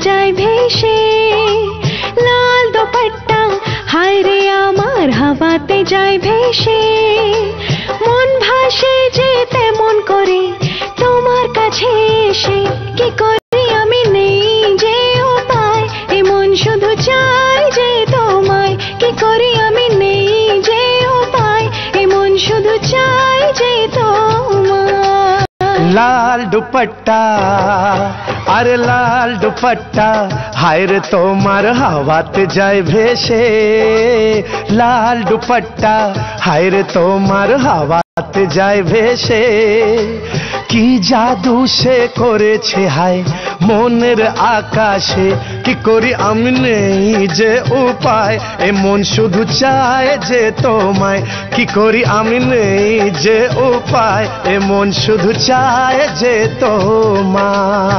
যায় ভেসে, লাল দোপাট্টা হায় রে আমার হাওয়াতে যায় ভেসে। মন ভাসে যে তেমন করে তোমার কাছে এসে, কি করি আমি নেই যে উপায়, এ মন শুধু চাই যে তোমায়। কি করি আমি নেই যে উপায়, এ মন শুধু চাই যে তোমায়। লাল দুপट्टा अरे लाल दुपट्टा हाय रे তোমার হাওয়াতে যায় ভেসে, লাল দুপट्टा হায় রে তোমার হাওয়াতে যায় ভেসে। কি জাদু সে করেছে হায় মনের আকাশে, কি করি আমি নেই যে উপায়, এ মন শুধু চায় যে তোমায়। কি করি আমি নেই যে উপায়, এ মন শুধু চায় যে তোমায়।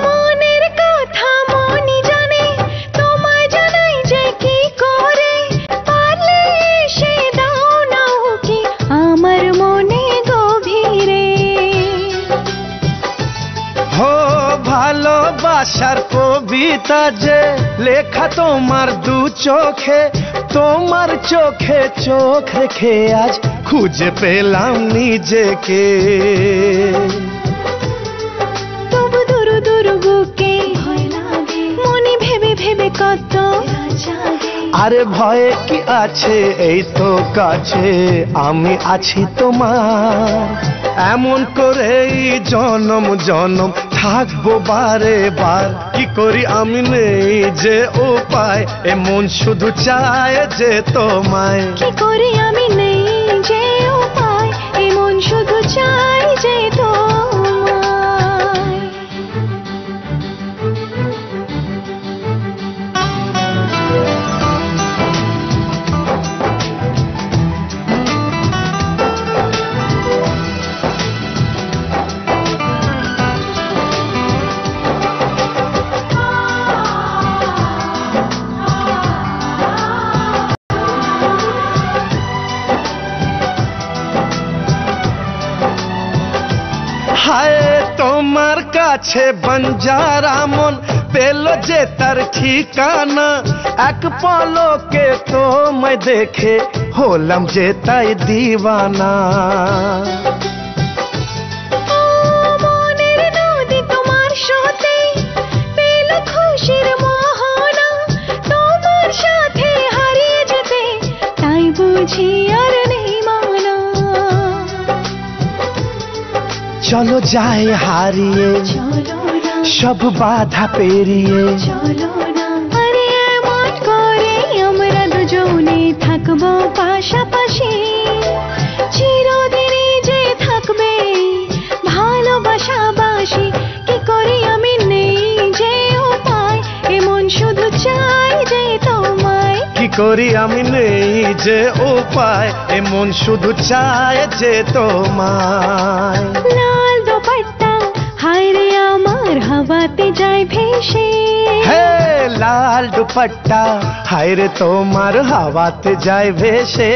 মনের কথা মনই জানে, তোমায় জানাই যে কি করে, পারলে এসে দাও না উকি আমার মনে গভীরে। হো ভালোবাসার কবিতা যে লেখা তোমার দু চোখে, তোমার চোখে চোখ রেখে আজ খুঁজে পেলাম নিজেকে। তবু দূর দূর বুকে ভয় লাগে, মনে ভেবে ভেবে কত জাগে। আরে ভয়ে কি আছে, এই তো কাছে আমি আছি তোমার। এমন করেই জনম জনম থাকবো বারে বার। কি করি আমি নেই যে উপায়, এ মন শুধু চায় যে তোমায়। কি করি আমি নেই যে উপায়, এ মন শুধু চাই যে তোমায়। হায় তোমার কাছে বঞ্জারা মন পেল যে তার ঠিকানা, এক পলকে তোমায় দেখে হলাম যে তাই দিওয়ানা। মনের নদী তোমার সাথে পেল খুশির মোহনা, তোমার সাথে হারিয়ে যেতে তাই বুঝি আর নেই মানা। চলো যাই হারিয়ে চলো না, সব বাধা পেরিয়ে। চলো না, আরে এমন করে আমরা দুজনে থাকবো পাশাপাশি, চিরদিনই যে থাকবে ভালোবাসাবাসি। কি করি আমি নেই যে উপায়, এ মন শুধু চাই যে তোমায়। কি করি আমি নেই যে উপায়, এ মন শুধু চায় যে তোমায়। লাল দোপাট্টা হায় রে আমার হাওয়াতে যায় ভেসে, হে লাল দুপट्टा হায় রে তোমার হাওয়াতে যায় ভেসে।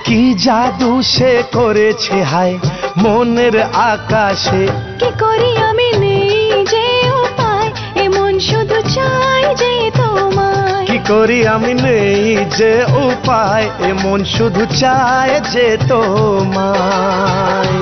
কি জাদু সে করেছে হায় মনের আকাশে, কি করি আমি নেই যে উপায়, এ মন শুধু চাই যে তোমায়। কি করি আমি নেই যে উপায়, এ মন শুধু চায় যে তোমায়।